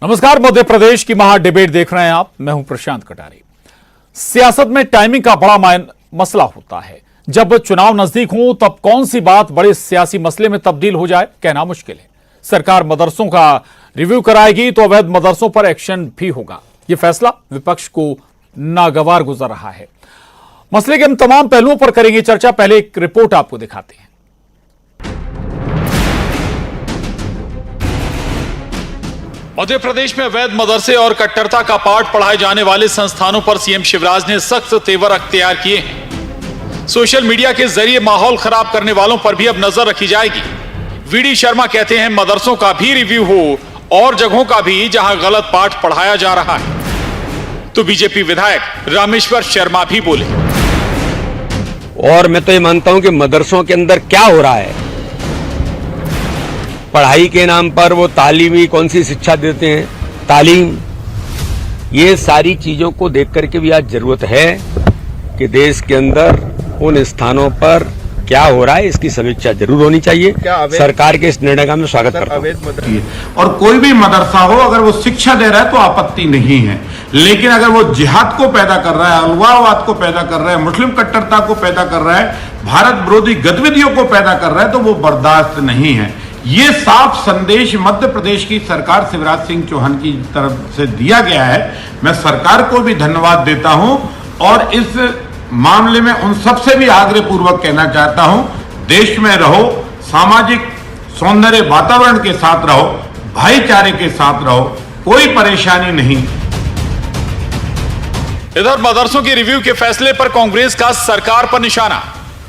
नमस्कार, मध्य प्रदेश की महा डिबेट देख रहे हैं आप। मैं हूं प्रशांत कटारी। सियासत में टाइमिंग का बड़ा मसला होता है। जब चुनाव नजदीक हो तब कौन सी बात बड़े सियासी मसले में तब्दील हो जाए, कहना मुश्किल है। सरकार मदरसों का रिव्यू कराएगी तो अवैध मदरसों पर एक्शन भी होगा। यह फैसला विपक्ष को नागवार गुजर रहा है। मसले के हम तमाम पहलुओं पर करेंगे चर्चा। पहले एक रिपोर्ट आपको दिखाते हैं। मध्य प्रदेश में अवैध मदरसे और कट्टरता का पाठ पढ़ाए जाने वाले संस्थानों पर सीएम शिवराज ने सख्त तेवर अख्तियार किए हैं। सोशल मीडिया के जरिए माहौल खराब करने वालों पर भी अब नजर रखी जाएगी। वीडी शर्मा कहते हैं मदरसों का भी रिव्यू हो और जगहों का भी जहां गलत पाठ पढ़ाया जा रहा है। तो बीजेपी विधायक रामेश्वर शर्मा भी बोले। और मैं तो ये मानता हूं कि मदरसों के अंदर क्या हो रहा है, पढ़ाई के नाम पर वो तालीमी कौन सी शिक्षा देते हैं, तालीम, ये सारी चीजों को देख करके भी आज जरूरत है कि देश के अंदर उन स्थानों पर क्या हो रहा है इसकी समीक्षा जरूर होनी चाहिए। सरकार के इस निर्णय का मैं स्वागत करता हूं। और कोई भी मदरसा हो अगर वो शिक्षा दे रहा है तो आपत्ति नहीं है, लेकिन अगर वो जिहाद को पैदा कर रहा है, अलगाववाद को पैदा कर रहा है, मुस्लिम कट्टरता को पैदा कर रहा है, भारत विरोधी गतिविधियों को पैदा कर रहा है, तो वो बर्दाश्त नहीं है। ये साफ संदेश मध्य प्रदेश की सरकार शिवराज सिंह चौहान की तरफ से दिया गया है। मैं सरकार को भी धन्यवाद देता हूं और इस मामले में उन सबसे भी आग्रह पूर्वक कहना चाहता हूं, देश में रहो, सामाजिक सौंदर्य वातावरण के साथ रहो, भाईचारे के साथ रहो, कोई परेशानी नहीं। इधर मदरसों के रिव्यू के फैसले पर कांग्रेस का सरकार पर निशाना।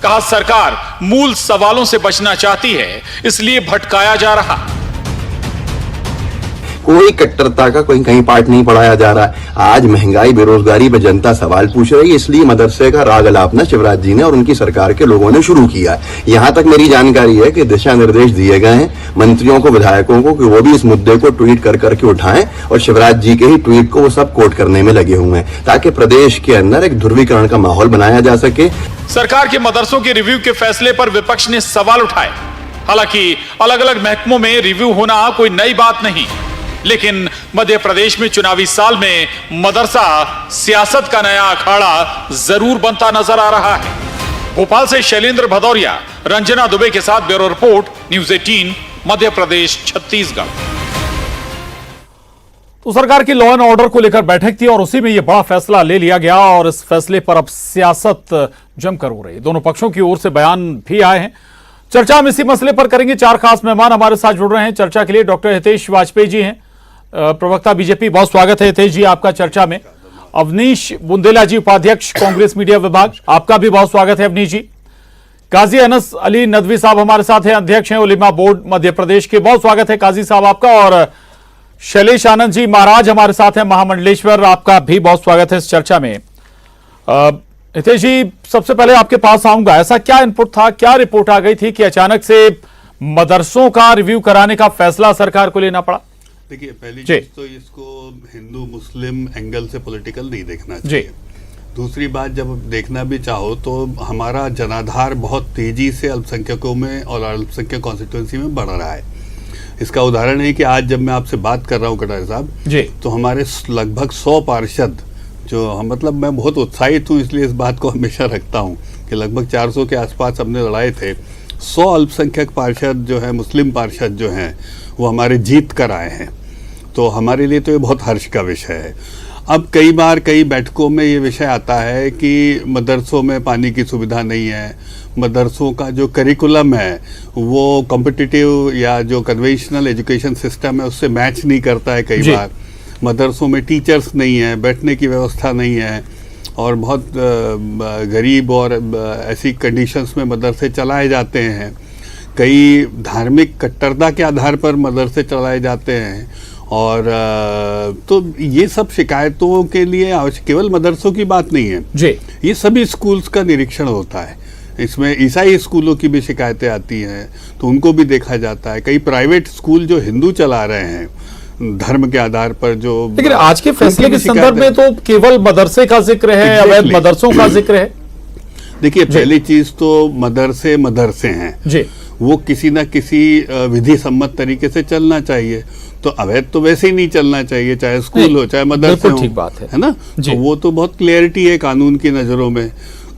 कहा सरकार मूल सवालों से बचना चाहती है, इसलिए भटकाया जा रहा। कोई कट्टरता का कोई कहीं पाठ नहीं पढ़ाया जा रहा है। आज महंगाई बेरोजगारी पर जनता सवाल पूछ रही है, इसलिए मदरसे का राग अलापना शिवराज जी ने और उनकी सरकार के लोगों ने शुरू किया है। यहां तक मेरी जानकारी है कि दिशा निर्देश दिए गए हैं मंत्रियों को, विधायकों को कि वो भी इस मुद्दे को ट्वीट कर करके उठाएं और शिवराज जी के ही ट्वीट को वो सब कोट करने में लगे हुए हैं ताकि प्रदेश के अंदर एक ध्रुवीकरण का माहौल बनाया जा सके। सरकार के मदरसों के रिव्यू के फैसले पर विपक्ष ने सवाल उठाए। हालांकि अलग अलग महकमों में रिव्यू होना कोई नई बात नहीं, लेकिन मध्य प्रदेश में चुनावी साल में मदरसा सियासत का नया अखाड़ा जरूर बनता नजर आ रहा है। भोपाल से शैलेंद्र भदौरिया, रंजना दुबे के साथ bureau report, news 18, Madhya Pradesh, Chhattisgarh. तो सरकार की लॉ एंड ऑर्डर को लेकर बैठक थी और उसी में यह बड़ा फैसला ले लिया गया और इस फैसले पर अब सियासत जमकर हो रही है। दोनों पक्षों की ओर से बयान भी आए हैं। चर्चा हम इसी मसले पर करेंगे। चार खास मेहमान हमारे साथ जुड़ रहे हैं चर्चा के लिए। डॉक्टर हितेश वाजपेयी जी हैं, प्रवक्ता बीजेपी, बहुत स्वागत है हितेश जी आपका चर्चा में। अवनीश बुंदेला जी, उपाध्यक्ष कांग्रेस मीडिया विभाग, आपका भी बहुत स्वागत है अवनीश जी। काजी अनस अली नदवी साहब हमारे साथ हैं, अध्यक्ष हैं उलेमा बोर्ड मध्य प्रदेश के, बहुत स्वागत है काजी साहब आपका। और शैलेश आनंद जी महाराज हमारे साथ हैं, महामंडलेश्वर, आपका भी बहुत स्वागत है इस चर्चा में। हितेश जी, सबसे पहले आपके पास आऊंगा, ऐसा क्या इनपुट था, क्या रिपोर्ट आ गई थी कि अचानक से मदरसों का रिव्यू कराने का फैसला सरकार को लेना पड़ा? देखिए, पहली चीज तो इसको हिंदू मुस्लिम एंगल से पॉलिटिकल नहीं देखना चाहिए। दूसरी बात, जब देखना भी चाहो तो हमारा जनाधार बहुत तेजी से अल्पसंख्यकों में और अल्पसंख्यक कॉन्स्टिट्यूंसी में बढ़ रहा है। इसका उदाहरण है कि आज जब मैं आपसे बात कर रहा हूँ कटारी साहब जी, तो हमारे लगभग 100 पार्षद जो मतलब मैं बहुत उत्साहित हूँ, इसलिए इस बात को हमेशा रखता हूँ कि लगभग 400 के आसपास हमने लड़ाए थे। 100 अल्पसंख्यक पार्षद जो है, मुस्लिम पार्षद जो हैं, वो हमारे जीत कर आए हैं। तो हमारे लिए तो ये बहुत हर्ष का विषय है। अब कई बार कई बैठकों में ये विषय आता है कि मदरसों में पानी की सुविधा नहीं है, मदरसों का जो करिकुलम है वो कॉम्पिटिटिव या जो कन्वेंशनल एजुकेशन सिस्टम है उससे मैच नहीं करता है। कई बार मदरसों में टीचर्स नहीं है, बैठने की व्यवस्था नहीं है और बहुत गरीब और ऐसी कंडीशंस में मदरसे चलाए जाते हैं। कई धार्मिक कट्टरता के आधार पर मदरसे चलाए जाते हैं और तो ये सब शिकायतों के लिए केवल मदरसों की बात नहीं है जी, ये सभी स्कूल्स का निरीक्षण होता है। इसमें ईसाई स्कूलों की भी शिकायतें आती हैं तो उनको भी देखा जाता है। कई प्राइवेट स्कूल जो हिंदू चला रहे हैं धर्म के आधार पर जो, लेकिन आज के फैसले के संदर्भ में तो केवल मदरसे का जिक्र है, अवैध मदरसों का जिक्र है। देखिए, पहली चीज तो मदरसे हैं जी, वो किसी न किसी विधि सम्मत तरीके से चलना चाहिए। तो अवैध तो वैसे ही नहीं चलना चाहिए, चाहे स्कूल हो चाहे मदरसे बिल्कुल हो, ठीक बात है ना। जी। तो वो तो बहुत क्लियरिटी है कानून की नजरों में।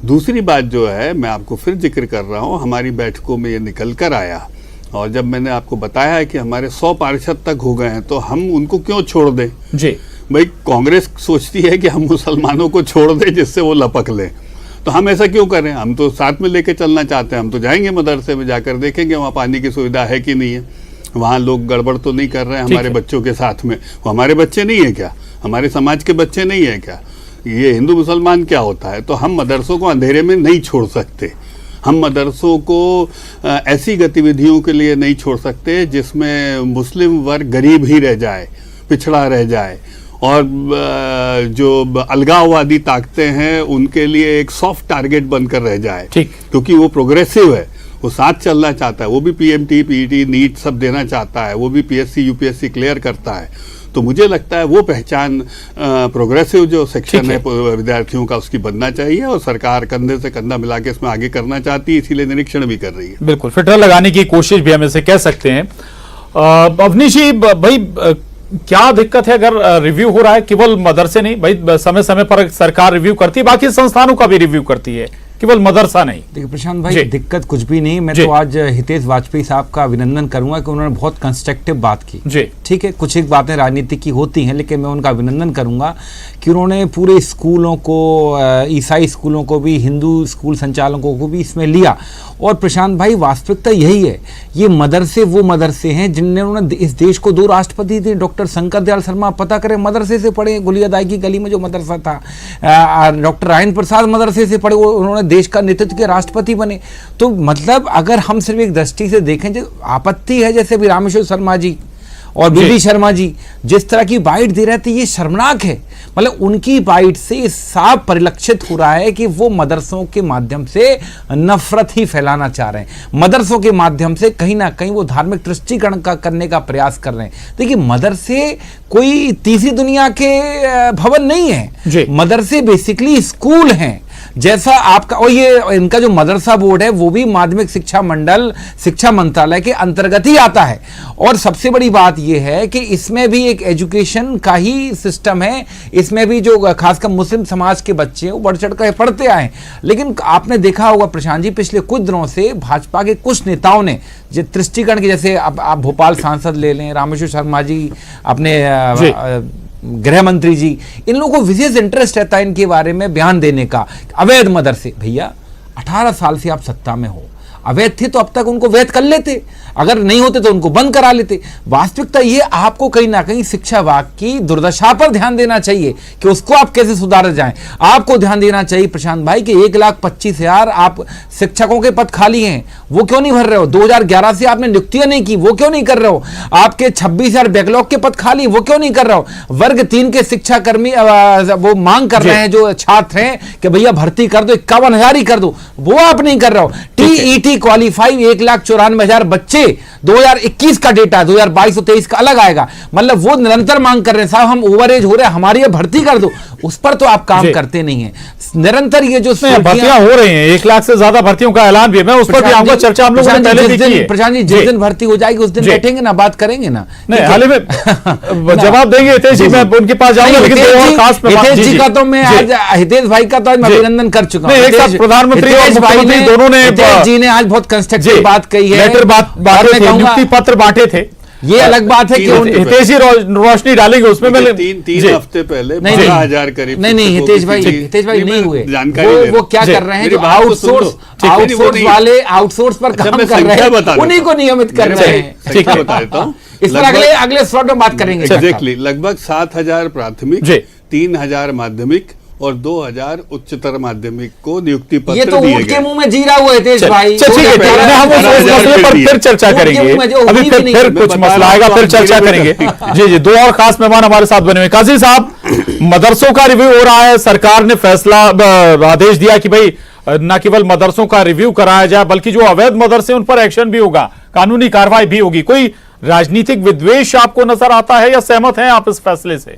दूसरी बात जो है, मैं आपको फिर जिक्र कर रहा हूँ, हमारी बैठकों में ये निकल कर आया, और जब मैंने आपको बताया है कि हमारे 100 पार्षद तक हो गए हैं, तो हम उनको क्यों छोड़ दें? जी। भाई कांग्रेस सोचती है कि हम मुसलमानों को छोड़ दें जिससे वो लपक लें, तो हम ऐसा क्यों करें? हम तो साथ में लेके चलना चाहते हैं। हम तो जाएंगे मदरसे में, जाकर देखेंगे वहाँ पानी की सुविधा है कि नहीं है, वहाँ लोग गड़बड़ तो नहीं कर रहे हैं हमारे बच्चों के साथ में। वो हमारे बच्चे नहीं है क्या? हमारे समाज के बच्चे नहीं है क्या? ये हिंदू मुसलमान क्या होता है? तो हम मदरसों को अंधेरे में नहीं छोड़ सकते। हम मदरसों को ऐसी गतिविधियों के लिए नहीं छोड़ सकते जिसमें मुस्लिम वर्ग गरीब ही रह जाए, पिछड़ा रह जाए, और जो अलगाववादी ताकतें हैं उनके लिए एक सॉफ्ट टारगेट बनकर रह जाए। ठीक। क्योंकि वो प्रोग्रेसिव है, वो साथ चलना चाहता है, वो भी पीएमटी, पीईटी, नीट सब देना चाहता है, वो भी पीएससी, यूपीएससी क्लियर करता है। तो मुझे लगता है वो पहचान प्रोग्रेसिव जो सेक्शन है विद्यार्थियों का, उसकी बनना चाहिए, और सरकार कंधे से कंधा मिला के इसमें आगे करना चाहती है, इसीलिए निरीक्षण भी कर रही है। बिल्कुल फिल्टर लगाने की कोशिश भी हम इसे कह सकते हैं। अवनीश जी, भाई क्या दिक्कत है अगर रिव्यू हो रहा है? केवल मदरसे नहीं भाई, समय समय पर सरकार रिव्यू करती है, बाकी संस्थानों का भी रिव्यू करती है, केवल मदरसा नहीं। देखिए प्रशांत भाई, दिक्कत कुछ भी नहीं। मैं तो आज हितेश वाजपेयी साहब का अभिनंदन करूंगा कि उन्होंने बहुत कंस्ट्रक्टिव बात की। जी। ठीक है, कुछ एक बातें राजनीति की होती हैं, लेकिन मैं उनका अभिनंदन करूंगा कि उन्होंने पूरे स्कूलों को, ईसाई स्कूलों को भी, हिंदू स्कूल संचालकों को भी इसमें लिया। और प्रशांत भाई, वास्तविकता यही है, ये मदरसे वो मदरसे हैं जिन्होंने इस देश को 2 राष्ट्रपति दिए। डॉक्टर शंकर दयाल शर्मा, पता करें, मदरसे से पढ़े, गुलियादाई की गली में जो मदरसा था। डॉक्टर राजेंद्र प्रसाद मदरसे से पढ़े, उन्होंने देश का नेतृत्व के राष्ट्रपति बने। तो मतलब अगर हम सिर्फ एक दृष्टि से देखें, जो आपत्ति है, जैसे अभी रामेश्वर शर्मा जी और बीडी शर्मा जी जिस तरह की बाइट दे रहे थे, ये शर्मनाक है। मतलब उनकी बाइट से साफ परिलक्षित हो रहा है कि वो मदरसों के माध्यम से नफरत ही फैलाना चाह रहे हैं। मदरसों के माध्यम से कहीं ना कहीं वो धार्मिक तुष्टीकरण का करने का प्रयास कर रहे हैं। देखिए, मदरसे कोई तीसरी दुनिया के भवन नहीं है। मदरसे बेसिकली स्कूल हैं, जैसा आपका। और ये इनका जो मदरसा बोर्ड है वो भी माध्यमिक शिक्षा मंडल, शिक्षा मंत्रालय के अंतर्गत ही आता है। और सबसे बड़ी बात यह है कि इसमें भी एक एजुकेशन का ही सिस्टम है। इसमें भी जो खासकर मुस्लिम समाज के बच्चे हैं वो बढ़ चढ़ कर पढ़ते आए। लेकिन आपने देखा होगा प्रशांत जी, पिछले कुछ दिनों से भाजपा के कुछ नेताओं ने जो तुष्टीकरण के, जैसे आप भोपाल सांसद ले लें, रामेश्वर शर्मा जी, अपने गृह मंत्री जी, इन लोगों को विशेष इंटरेस्ट रहता है इनके बारे में बयान देने का। अवैध मदरसे, भैया 18 साल से आप सत्ता में हो, अवैध थे तो अब तक उनको वैध कर लेते, अगर नहीं होते तो उनको बंद करा लेते। वास्तविकता ये, आपको कहीं ना कहीं शिक्षा विभाग की दुर्दशा पर ध्यान देना चाहिए कि उसको आप कैसे सुधार जाएं। आपको ध्यान देना चाहिए प्रशांत भाई कि 1,25,000 आप शिक्षकों के पद खाली हैं, वो क्यों नहीं भर रहे हो? 2011 से आपने नियुक्तियां नहीं की, वो क्यों नहीं कर रहे हो? आपके 26,000 बैकलॉग के पद खाली, वो क्यों नहीं कर रहे हो? वर्ग 3 के शिक्षा कर्मी वो मांग कर रहे हैं, जो छात्र हैं, कि भैया भर्ती कर दो, 51,000 ही कर दो, वो आप नहीं कर रहे हो। टीईटी क्वालिफाई 1,94,000 बच्चे, 2021 का डेटा, 2022 और 23 का अलग आएगा। मतलब वो निरंतर मांग कर रहे हैं, साहब हम ओवर एज हो रहे हैं, हमारी ये भर्ती कर दो। उस पर तो आप काम करते नहीं है। निरंतर ये जो भर्तियां हो रही हैं, 1 लाख से ज्यादा भर्तियों का ऐलान भी है, मैं उस पर भी आऊंगा, चर्चा हम लोगों ने पहले भी की है। प्रशांत जी, जिस दिन भर्ती हो जाएगी उस दिन बैठेंगे ना, बात करेंगे ना। नहीं, हाल ही में जवाब देंगे हितेश जी, मैं उनके पास जाऊंगा, लेकिन हितेश जी का तो मैं आज, हितेश भाई का तो आज मैं अभिनंदन कर चुका हूं। एक साथ प्रधानमंत्री और मुख्यमंत्री दोनों ने, हितेश जी ने आज बहुत कंस्ट्रक्टिव बात कही है, नियुक्ति पत्र बांटे थे। ये अलग बात है कि हितेश जी रोशनी डालेंगे उसमें। मैं तीन हफ्ते पहले 12,000 करीब। नहीं हितेश भाई नहीं हुए। वो क्या कर रहे हैं, जो आउटसोर्स वाले आउटसोर्स पर काम कर रहे हैं, उन्हीं को नियमित कर रहे हैं। ठीक है, बताता हूँ। इस पर अगले स्लॉट में बात करेंगे। एग्जैक्टली, लगभग 7,000 प्राथमिक, 3,000 माध्यमिक और 2,000 उच्चतर माध्यमिक को नियुक्ति पत्र दिए गए। ये तो ऊंट के मुंह में जीरा हुआ है तेज भाई। ठीक है, हम उस मसले पर फिर चर्चा करेंगे, अभी फिर कुछ मसला आएगा, फिर चर्चा करेंगे। जी, 2 और खास मेहमान हमारे साथ बने हुए। काजी साहब, मदरसों का रिव्यू हो रहा है, सरकार ने फैसला, आदेश दिया कि भाई न केवल मदरसों का रिव्यू कराया जाए, बल्कि जो अवैध मदरसे उन पर एक्शन भी होगा, कानूनी कार्रवाई भी होगी। कोई राजनीतिक विद्वेष आपको नजर आता है या सहमत हैं आप इस फैसले से?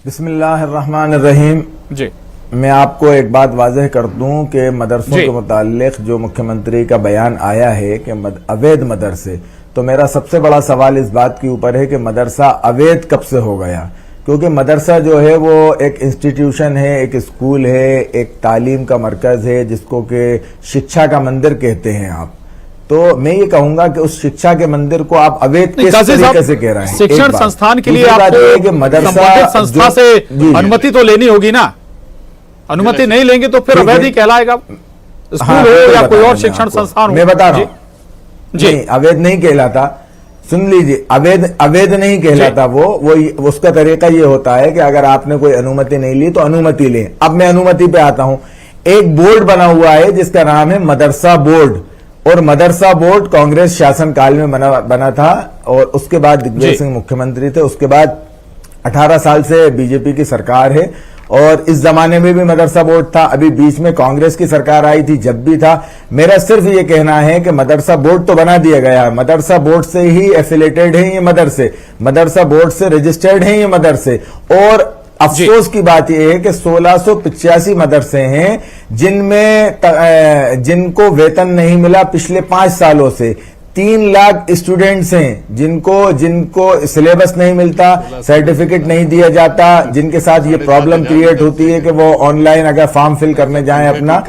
बिस्मिल्लाहिर्रहमानिर्रहीम। जी, मैं आपको एक बात वाजह कर दूं कि मदरसों जी। के मुतालिक जो मुख्यमंत्री का बयान आया है कि अवैध मदरसे, तो मेरा सबसे बड़ा सवाल इस बात के ऊपर है कि मदरसा अवैध कब से हो गया? क्योंकि मदरसा जो है वो एक इंस्टीट्यूशन है, एक स्कूल है, एक तालीम का मरकज है, जिसको कि शिक्षा का मंदिर कहते हैं आप। तो मैं ये कहूंगा कि उस शिक्षा के मंदिर को आप अवैध किस तरीके से कह रहे हैं? शिक्षण एक बात। संस्थान के लिए दूसरी बात ये है कि आपको मदरसा संबंधित संस्था से जी। अनुमति तो लेनी होगी ना। अनुमति नहीं लेंगे तो फिर ठीक है। अवैध ही कहलाएगा, स्कूल हाँ, हो बिल्कुल या बता कोई रहा और हूं शिक्षण आपको। संस्थान हो। मैं बता रहा हूं जी नहीं, अवैध नहीं कहलाता। सुन लीजिए, अवैध नहीं कहलाता। वो उसका तरीका ये होता है कि अगर आपने कोई अनुमति नहीं ली तो अनुमति लें। अब मैं अनुमति पे आता हूं। एक बोर्ड बना हुआ है जिसका नाम है मदरसा बोर्ड, और मदरसा बोर्ड कांग्रेस शासन काल में बना था, और उसके बाद दिग्विजय सिंह मुख्यमंत्री थे। उसके बाद 18 साल से बीजेपी की सरकार है, और इस जमाने में भी मदरसा बोर्ड था। अभी बीच में कांग्रेस की सरकार आई थी, जब भी था। मेरा सिर्फ ये कहना है कि मदरसा बोर्ड तो बना दिया गया है, मदरसा बोर्ड से ही एफिलेटेड है ये मदरसे, मदरसा बोर्ड से रजिस्टर्ड है ये मदरसे। और अफसोस की बात यह है कि 1685 मदरसे हैं जिनको वेतन नहीं मिला पिछले 5 सालों से। 3 लाख स्टूडेंट्स हैं जिनको सिलेबस नहीं मिलता, सर्टिफिकेट नहीं दिया जाता, जिनके साथ ये प्रॉब्लम क्रिएट होती है कि वो ऑनलाइन अगर फॉर्म फिल करने जाएं अपना।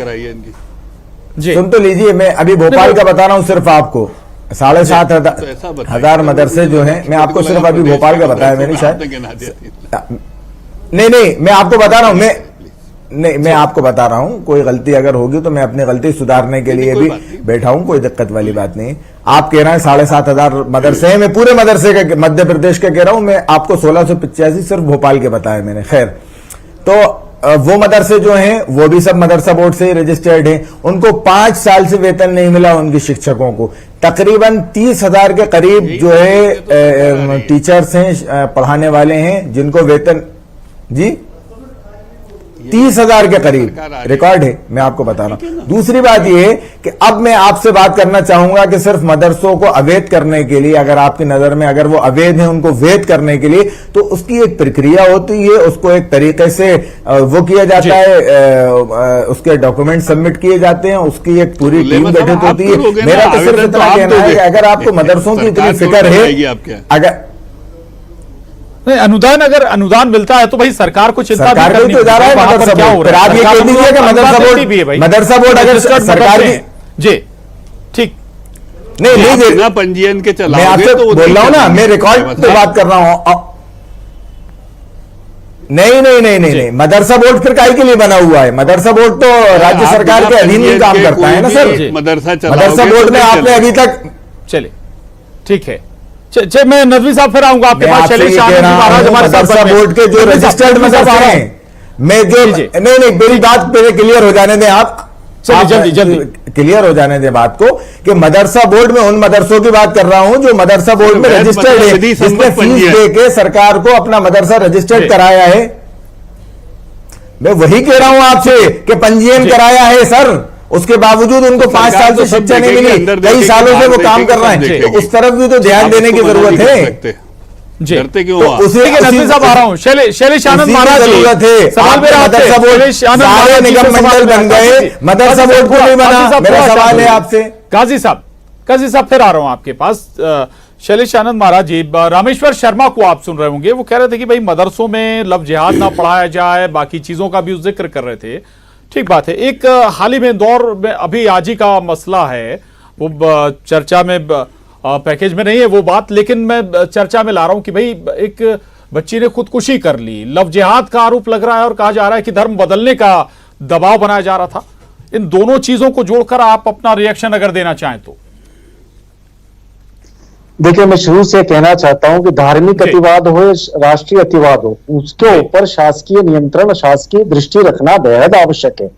जी सुन तो लीजिए, मैं अभी भोपाल का बता रहा हूं सिर्फ आपको। 7,500 मदरसे जो हैं, मैं आपको सिर्फ अभी भोपाल का बताया मैंने शायद। नहीं, मैं आपको बता रहा हूं, मैं आपको बता रहा हूं, कोई गलती अगर होगी तो मैं अपनी गलती सुधारने के लिए भी बैठा हूं, कोई दिक्कत वाली बात नहीं। आप कह रहे हैं 7,500 मदरसे हैं, मैं पूरे मदरसे का, मध्य प्रदेश का कह रहा हूं। मैं आपको 1685 सिर्फ भोपाल के बताया मैंने। खैर, तो वो मदरसे जो हैं वो भी सब मदरसा बोर्ड से ही रजिस्टर्ड हैं। उनको 5 साल से वेतन नहीं मिला उनके शिक्षकों को। तकरीबन 30,000 के करीब जो है टीचर्स हैं, पढ़ाने वाले हैं, जिनको वेतन जी 30,000 के करीब रिकॉर्ड है, मैं आपको बता रहा हूं। दूसरी बात यह है कि अब मैं आपसे बात करना चाहूंगा कि सिर्फ मदरसों को अवैध करने के लिए, अगर आपकी नजर में अगर वो अवैध हैं, उनको वैध करने के लिए तो उसकी एक प्रक्रिया होती है, उसको एक तरीके से वो किया जाता है, उसके डॉक्यूमेंट सबमिट किए जाते हैं, उसकी एक पूरी टीम गठित होती है। मेरा तो सिर्फ इतना कहना है कि अगर आपको मदरसों की इतनी फिक्र है, अगर नहीं, अगर अनुदान मिलता है तो भाई सरकार को चिंता सरकार नहीं को तो जा रहा है मदरसा बोर्ड। फिर आप ये कह दीजिए कि मदरसा बोर्ड अगर सरकार की जी ठीक नहीं बिना पंजीयन के चलाओगे, मैं आपसे तो बोल रहा हूं ना, मैं रिकॉर्ड पे बात कर रहा हूं। नहीं, मदरसा बोर्ड फिर काहे के लिए बना हुआ है? मदरसा बोर्ड तो राज्य सरकार के अधीन ही काम करता है ना सर। मदरसा बोर्ड में आपने अभी तक, चलिए ठीक है। मैं नदवी साहब फिर आऊंगा आपके पास। शैलेश आनंद महाराज हमारे साथ मदरसा बोर्ड के जो रजिस्टर्ड मदरसा हैं, मैं जो नहीं मेरी बात पहले क्लियर हो जाने दें आप। जल्दी क्लियर हो जाने दें बात को कि मदरसा बोर्ड में उन मदरसों की बात कर रहा हूं जो मदरसा बोर्ड में रजिस्टर्ड है, जिसने फीस दे के सरकार को अपना मदरसा रजिस्टर्ड कराया है। मैं वही कह रहा हूं आपसे कि पंजीयन कराया है सर, उसके बावजूद उनको 5 साल से शिक्षा नहीं मिली, कई सालों से वो काम कर रहे हैं। तो उस तरफ भी तो ध्यान देने की जरूरत है। डरते क्यों? तो उसी नदवी साहब आ रहा हूं। शैलेश आनंद महाराज जी, जरूरत है। सवाल मेरा आपसे, मदरसा बोर्ड सारे निगम मंडल बन गए, मदरसा बोर्ड को नहीं बना। मेरा सवाल है आपसे। काजी साहब फिर आ रहा हूं आपके पास। शैलेश आनंद महाराज जी, रामेश्वर शर्मा को आप सुन रहे होंगे, वो कह रहे थे कि भाई मदरसों में लव जिहाद ना पढ़ाया जाए, बाकी चीजों का भी जिक्र कर रहे थे। ठीक बात है। एक हाल ही में इंदौर में अभी आज ही का मसला है, वो चर्चा में पैकेज में नहीं है वो बात, लेकिन मैं चर्चा में ला रहा हूं कि भाई एक बच्ची ने खुदकुशी कर ली, लव जिहाद का आरोप लग रहा है और कहा जा रहा है कि धर्म बदलने का दबाव बनाया जा रहा था। इन दोनों चीजों को जोड़कर आप अपना रिएक्शन अगर देना चाहें तो। देखिए, मैं शुरू से कहना चाहता हूं कि धार्मिक अतिवाद हो, राष्ट्रीय अतिवाद हो, उसके ऊपर शासकीय नियंत्रण, शासकीय दृष्टि रखना बेहद आवश्यक है।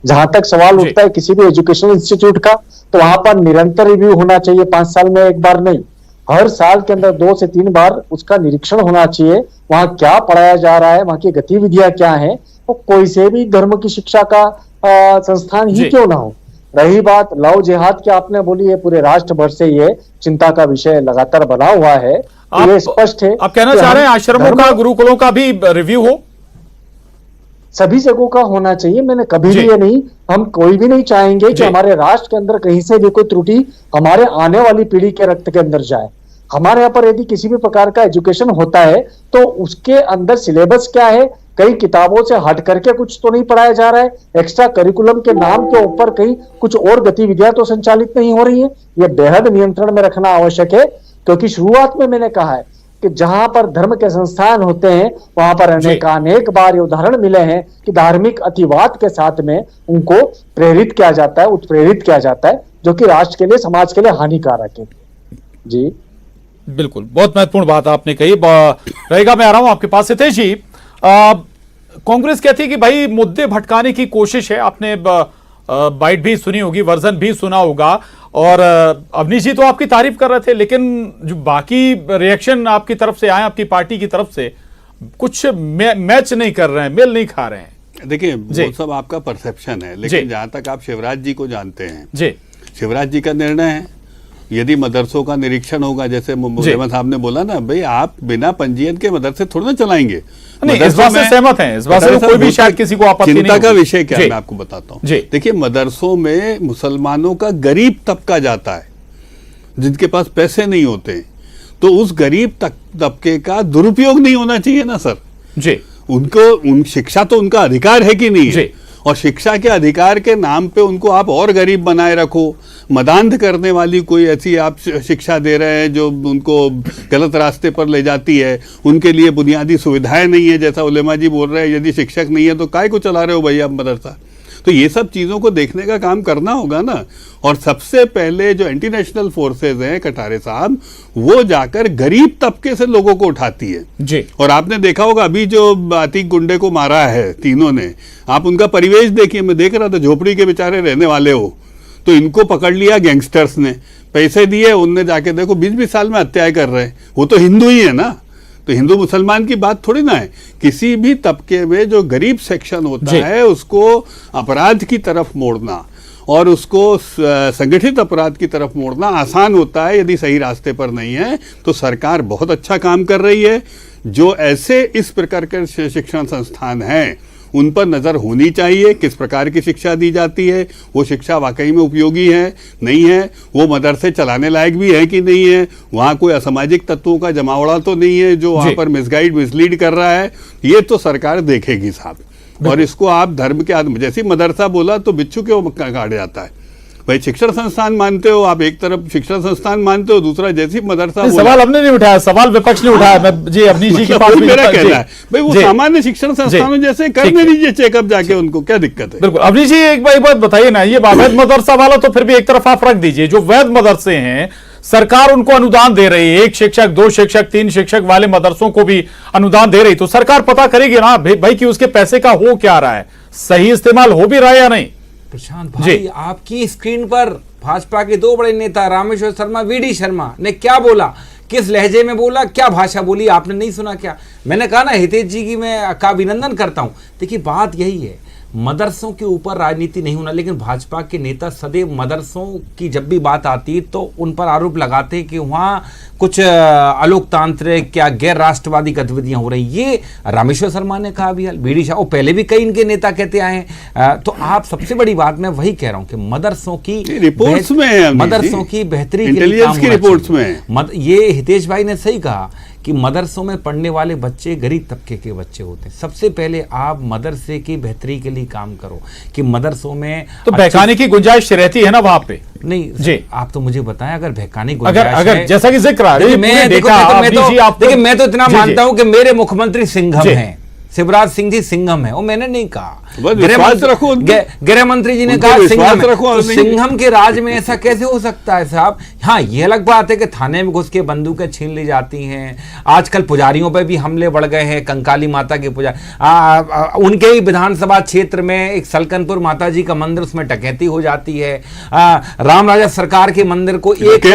जहां तक सवाल उठता है किसी भी एजुकेशनल इंस्टीट्यूट का, तो वहां पर निरंतर रिव्यू होना चाहिए, 5 साल में एक बार नहीं, हर साल के अंदर 2 से 3 बार उसका निरीक्षण होना चाहिए। वहां क्या पढ़ाया जा रहा है, वहां की गतिविधियां क्या है, तो कोई से भी धर्म की शिक्षा का संस्थान ही क्यों ना हो। रही बात लव जिहाद की, आपने बोली है, पूरे राष्ट्र भर से ये चिंता का विषय लगातार बना हुआ है। ये स्पष्ट है। आप कहना चाह रहे हैं आश्रमों का, गुरुकुलों का भी रिव्यू हो? सभी जगहों का होना चाहिए। मैंने कभी भी ये नहीं, हम कोई भी नहीं चाहेंगे कि हमारे राष्ट्र के अंदर कहीं से भी कोई त्रुटि हमारे आने वाली पीढ़ी के रक्त के अंदर जाए। हमारे यहाँ पर यदि किसी भी प्रकार का एजुकेशन होता है तो उसके अंदर सिलेबस क्या है, कई किताबों से हट करके कुछ तो नहीं पढ़ाया जा रहा है, एक्स्ट्रा करिकुलम के नाम के ऊपर कहीं कुछ और गतिविधियां तो संचालित नहीं हो रही है। यह बेहद नियंत्रण में रखना आवश्यक है, क्योंकि शुरुआत में मैंने कहा है कि जहां पर धर्म के संस्थान होते हैं वहां पर अनेक बार ये उदाहरण मिले हैं कि धार्मिक अतिवाद के साथ में उनको प्रेरित किया जाता है, उत्प्रेरित किया जाता है, जो कि राष्ट्र के लिए, समाज के लिए हानिकारक है। जी बिल्कुल, बहुत महत्वपूर्ण बात आपने कही। रहेगा, मैं आ रहा हूं आपके पास। हितेश जी, कांग्रेस कहती है कि भाई मुद्दे भटकाने की कोशिश है। आपने बाइट भी सुनी होगी, वर्जन भी सुना होगा, और अवनीश जी तो आपकी तारीफ कर रहे थे, लेकिन जो बाकी रिएक्शन आपकी तरफ से आए, आपकी पार्टी की तरफ से, कुछ मैच नहीं कर रहे हैं, मेल नहीं खा रहे हैं। देखिए, वो सब आपका परसेप्शन है, लेकिन जहां तक आप शिवराज जी को जानते हैं, जी शिवराज जी का निर्णय है। यदि मदरसों का निरीक्षण होगा, जैसे मुजम्मल साहब ने बोला ना, भाई आप बिना पंजीयन के मदरसे थोड़ा ना चलाएंगे। नहीं, इस बात से सहमत हैं, इस बात से कोई भी शायद किसी को आपत्ति नहीं। चिंता का विषय क्या है मैं आपको बताता हूँ। देखिए, मदरसों में मुसलमानों का गरीब तबका जाता है, जिनके पास पैसे नहीं होते, तो उस गरीब तबके का दुरुपयोग नहीं होना चाहिए ना सर जी। उनको शिक्षा तो उनका अधिकार है कि नहीं है, और शिक्षा के अधिकार के नाम पे उनको आप और गरीब बनाए रखो। मदांध करने वाली कोई ऐसी आप शिक्षा दे रहे हैं जो उनको गलत रास्ते पर ले जाती है, उनके लिए बुनियादी सुविधाएं नहीं है, जैसा उलेमा जी बोल रहे हैं। यदि शिक्षक नहीं है तो काय को चला रहे हो भैया आप मदरसा? तो ये सब चीज़ों को देखने का काम करना होगा ना। और सबसे पहले जो एंटी नेशनल फोर्सेज हैं, कटारे साहब, वो जाकर गरीब तबके से लोगों को उठाती है जी। और आपने देखा होगा अभी जो आतिक गुंडे को मारा है तीनों ने, आप उनका परिवेश देखिए। मैं देख रहा था, झोपड़ी के बेचारे रहने वाले हो, तो इनको पकड़ लिया गैंगस्टर्स ने, पैसे दिए, उनने जाके देखो 20-20 साल में हत्याएं कर रहे हैं। वो तो हिंदू ही है ना, तो हिंदू मुसलमान की बात थोड़ी ना है। किसी भी तबके में जो गरीब सेक्शन होता है उसको अपराध की तरफ मोड़ना और उसको संगठित अपराध की तरफ मोड़ना आसान होता है यदि सही रास्ते पर नहीं है। तो सरकार बहुत अच्छा काम कर रही है। जो ऐसे इस प्रकार के शिक्षण संस्थान हैं उन पर नज़र होनी चाहिए, किस प्रकार की शिक्षा दी जाती है, वो शिक्षा वाकई में उपयोगी है नहीं है, वो मदरसे चलाने लायक भी है कि नहीं है, वहाँ कोई असामाजिक तत्वों का जमावड़ा तो नहीं है जो वहाँ पर मिसलीड कर रहा है। ये तो सरकार देखेगी साहब। और इसको आप धर्म के आदमी, जैसे मदरसा बोला तो बिच्छू क्यों काट जाता है भाई? शिक्षण संस्थान मानते हो आप, एक तरफ शिक्षण संस्थान मानते हो, दूसरा जैसे मदरसा। सवाल हमने नहीं उठाया, सवाल विपक्ष ने उठाया। मैं जी अवनीश जी के पास मेरा कहना है भाई वो सामान्य शिक्षण संस्थानों जैसे करने दीजिए चेकअप जाके, उनको क्या दिक्कत है? बिल्कुल। अवनीश जी एक बात बताइए ना, ये अवैध मदरसा वाला तो फिर भी एक तरफ आप रख दीजिए, जो वैध मदरसे हैं सरकार उनको अनुदान दे रही है, 1 शिक्षक 2 शिक्षक 3 शिक्षक वाले मदरसों को भी अनुदान दे रही, तो सरकार पता करेगी ना भाई कि उसके पैसे का हो क्या रहा है, सही इस्तेमाल हो भी रहा है या नहीं। प्रशांत भाई, आपकी स्क्रीन पर भाजपा के 2 बड़े नेता रामेश्वर शर्मा, वीडी शर्मा ने क्या बोला, किस लहजे में बोला, क्या भाषा बोली, आपने नहीं सुना क्या? मैंने कहा ना, हितेश जी की मैं का अभिनंदन करता हूं। देखिए, बात यही है, मदरसों के ऊपर राजनीति नहीं होना, लेकिन भाजपा के नेता सदैव मदरसों की जब भी बात आती तो उन पर आरोप लगाते हैं कि वहाँ कुछ अलोकतांत्रिक या गैर राष्ट्रवादी गतिविधियां हो रही। ये रामेश्वर शर्मा ने कहा भी, बीडी शाह, पहले भी कई इनके नेता कहते आए हैं। तो आप सबसे बड़ी बात मैं वही कह रहा हूं कि मदरसों की रिपोर्ट्स में, मदरसों की बेहतरी इंटेलिजेंस की रिपोर्ट्स में ये हितेश भाई ने सही कहा कि मदरसों में पढ़ने वाले बच्चे गरीब तबके के बच्चे होते हैं। सबसे पहले आप मदरसे की बेहतरी के लिए काम करो कि मदरसों में तो बहकाने की गुंजाइश रहती है ना वहां पे। नहीं जी, आप तो मुझे बताएं, अगर बहकाने की अगर जैसा कि जिक्र मैं तो इतना मानता हूं कि मेरे मुख्यमंत्री सिंघम हैं, शिवराज सिंह जी सिंघम है, वो मैंने नहीं कहा। गृह मंत्री जी ने कहा सिंघम है, तो सिंघम के राज में ऐसा कैसे हो सकता है साहब? हाँ, ये अलग बात है कि थाने में घुस के बंदूकें छीन ली जाती हैं। आजकल पुजारियों पे भी हमले बढ़ गए हैं। कंकाली माता के उनके ही विधानसभा क्षेत्र में एक सलकनपुर माता जी का मंदिर, उसमें डकैती हो जाती है। राम राजा सरकार के मंदिर को 1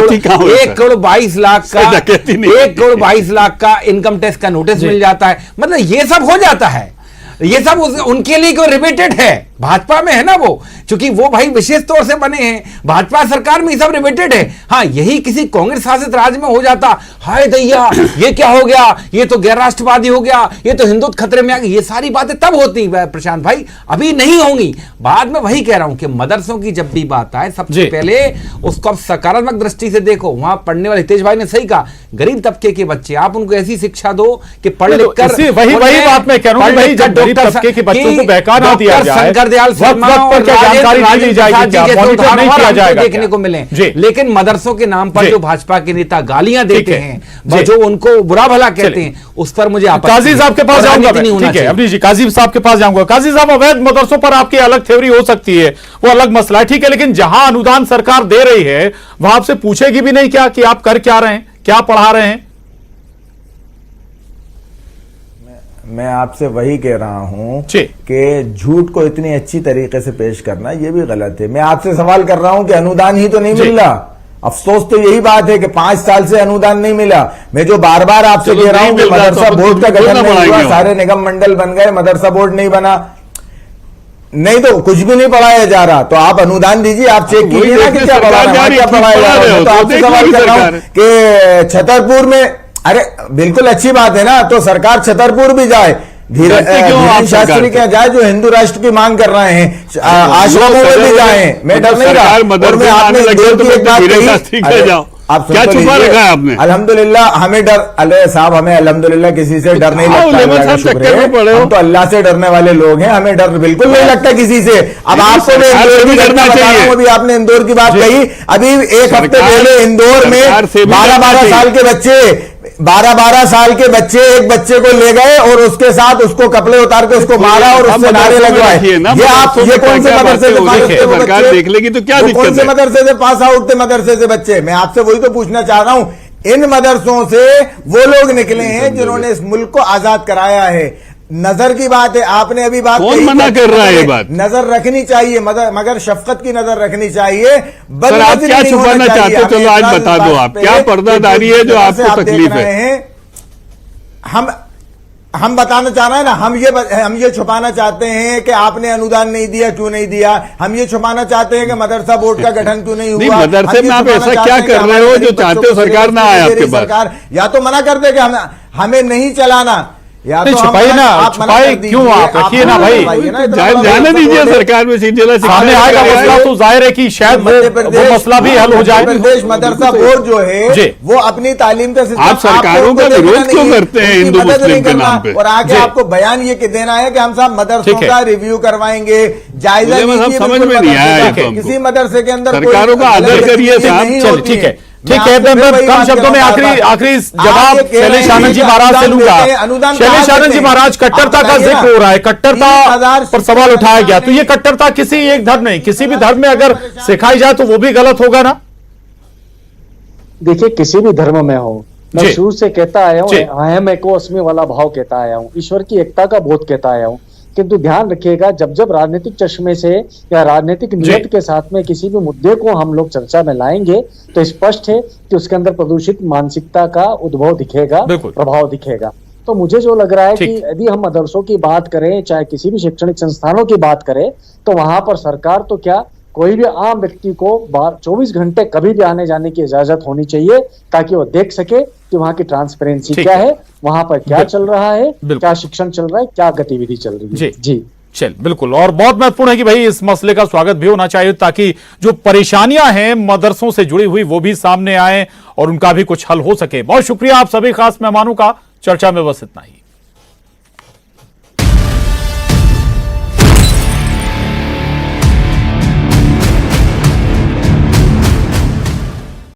करोड़ 22 लाख का 1 करोड़ 22 लाख का इनकम टैक्स का नोटिस मिल जाता है। मतलब ये सब हो जाता है, ये सब उनके लिए क्यों रिपीटेड है? भाजपा में है ना वो, क्योंकि वो भाई विशेष तौर से बने हैं, भाजपा सरकार में ये सब रिलेटेड है। हाँ, यही किसी कांग्रेस शासित राज्य में हो जाता, हाय दैया ये क्या हो गया, ये तो गैर राष्ट्रवादी हो गया, ये तो हिंदुत्व खतरे में आ गई, ये सारी बातें तब होती प्रशांत भाई, अभी नहीं होंगी। बाद में वही कह रहा हूं कि मदरसों की जब भी बात आए, सबसे पहले उसको अब सकारात्मक दृष्टि से देखो। वहां पढ़ने वाले हितेश भाई ने सही कहा, गरीब तबके के बच्चे, आप उनको ऐसी शिक्षा दो कि पढ़ लिख कर, वही बात मैं कह रहा हूं भाई, जब गरीब तबके के बच्चों को बहका ना दिया जाए, दयाल शर्मा और जानकारी दी जाएगी, मॉनिटर नहीं किया जाएगा, देखने को मिले। लेकिन मदरसों के नाम पर जो भाजपा के नेता गालियां देते हैं, जो उनको बुरा भला कहते हैं, उस पर मुझे काजी साहब के पास जाऊंगा, ठीक है अवनीश जी, काजी साहब के पास जाऊंगा। काजी साहब, अवैध मदरसों पर आपकी अलग थ्योरी हो सकती है, वो अलग मसला है, ठीक है, लेकिन जहां अनुदान सरकार दे रही है वहां आपसे पूछेगी भी नहीं क्या कि आप कर क्या रहे हैं, क्या पढ़ा रहे हैं? मैं आपसे वही कह रहा हूं कि झूठ को इतनी अच्छी तरीके से पेश करना ये भी गलत है। मैं आपसे सवाल कर रहा हूं कि अनुदान ही तो नहीं मिल रहा। अफसोस तो यही बात है कि 5 साल से अनुदान नहीं मिला। मैं जो बार बार आपसे कह रहा हूं कि मदरसा बोर्ड का गठन नहीं हुआ, सारे निगम मंडल बन गए, मदरसा बोर्ड नहीं बना, नहीं तो कुछ भी नहीं पढ़ाया जा रहा। तो आप अनुदान दीजिए, आप चेक कीजिए ना कि क्या पढ़ाया जा रहा है। तो आपसे सवाल कर रहा हूं कि छतरपुर में, अरे बिल्कुल अच्छी बात है ना, तो सरकार छतरपुर भी जाए, धीरेन्द्र शास्त्री के जाए जो हिंदू राष्ट्र की मांग कर रहे हैं, आश्रमों में भी जाए। मैं डर नहीं रहा। और मैं आपने इंदौर की एक बात कही, आप क्या छुपा रखा है आपने? अल्हम्दुलिल्लाह हमें डर, अल्लाह साहब हमें अल्हम्दुलिल्लाह किसी से डर नहीं लगता, हम तो अल्लाह से डरने वाले लोग हैं, हमें डर बिल्कुल नहीं लगता किसी से। अब आपको मैं इंदौर की घटना बता रहा हूं, अभी आपने इंदौर की बात कही, अभी एक हफ्ते पहले इंदौर में 12-12 साल के बच्चे, 12-12 साल के बच्चे एक बच्चे को ले गए और उसके साथ उसको कपड़े उतार के उसको मारा और उससे नारे लगवाए। ये आप, ये कौन से मदरसे से सरकार देख लेगी तो क्या दिक्कत है? कौन से मदरसे से पास आउट थे मदरसे से बच्चे? मैं आपसे वही तो पूछना चाह रहा हूं। इन मदरसों से वो लोग निकले हैं जिन्होंने इस मुल्क को आजाद कराया है। नजर की बात है, आपने अभी बात कौन मना कर रहा है? ये बात नजर रखनी चाहिए, मगर शफकत की नजर रखनी चाहिए। सर आप क्या छुपाना चाहते हो? चलो आज बता दो, आप क्या पर्दादारी है जो आपको तकलीफ है? हम बताना चाह रहे हैं ना, हम ये छुपाना चाहते हैं कि आपने अनुदान नहीं दिया, क्यों नहीं दिया। हम ये छुपाना चाहते हैं कि मदरसा बोर्ड का गठन क्यों नहीं हुआ। मदरसे में आप ऐसा क्या कर रहे हो जो चाहते हो सरकार ना आए आपके पास? सरकार या तो मना कर दे कि हमें नहीं चलाना, या तो छुपाई ना, छुपाई क्यों? आप रखिए ना भाई, जाने दीजिए सरकार में सीधे सामने आएगा मसला, तो जाहिर है कि शायद वो मसला भी हल हो जाए। प्रदेश मदरसा बोर्ड जो है वो अपनी तालीम का सिस्टम, आप सरकारों का विरोध क्यों करते हैं हिंदू मुस्लिम के नाम पे? और आगे आपको बयान ये देना है कि हम सब मदरसों का रिव्यू करवाएंगे, जायजा लीजिए। समझ में नहीं आया किसी मदरसे के अंदर सरकारों का आदर करिए साहब। ठीक है, ठीक है, कम शब्दों में आखिरी जवाब शैलेश आनंद जी महाराज से लूंगा। शैलेश आनंद जी महाराज, कट्टरता का जिक्र हो रहा है, कट्टरता पर सवाल उठाया गया, तो ये कट्टरता किसी एक धर्म नहीं, किसी भी धर्म में अगर सिखाई जाए तो वो भी गलत होगा ना? देखिए, किसी भी धर्म में हो, मैं शुरू से कहता आया हूँ, अहम एको अस्मि वाला भाव कहता आया हूँ, ईश्वर की एकता का बोध कहता आया हूँ। किंतु ध्यान रखिएगा, जब राजनीतिक चश्मे से या राजनीतिक नियत के साथ में किसी भी मुद्दे को हम लोग चर्चा में लाएंगे तो स्पष्ट है कि उसके अंदर प्रदूषित मानसिकता का उद्भव दिखेगा, प्रभाव दिखेगा। तो मुझे जो लग रहा है कि यदि हम मदरसों की बात करें, चाहे किसी भी शैक्षणिक संस्थानों की बात करें, तो वहां पर सरकार तो क्या, कोई भी आम व्यक्ति को 24 घंटे कभी भी आने जाने की इजाजत होनी चाहिए, ताकि वो देख सके कि वहां की ट्रांसपेरेंसी क्या है, वहां पर क्या चल रहा है, क्या शिक्षण चल रहा है, क्या गतिविधि चल रही है। जी चल, बिल्कुल। और बहुत महत्वपूर्ण है कि भाई इस मसले का स्वागत भी होना चाहिए, ताकि जो परेशानियां हैं मदरसों से जुड़ी हुई वो भी सामने आए और उनका भी कुछ हल हो सके। बहुत शुक्रिया आप सभी खास मेहमानों का। चर्चा में बस इतना ही।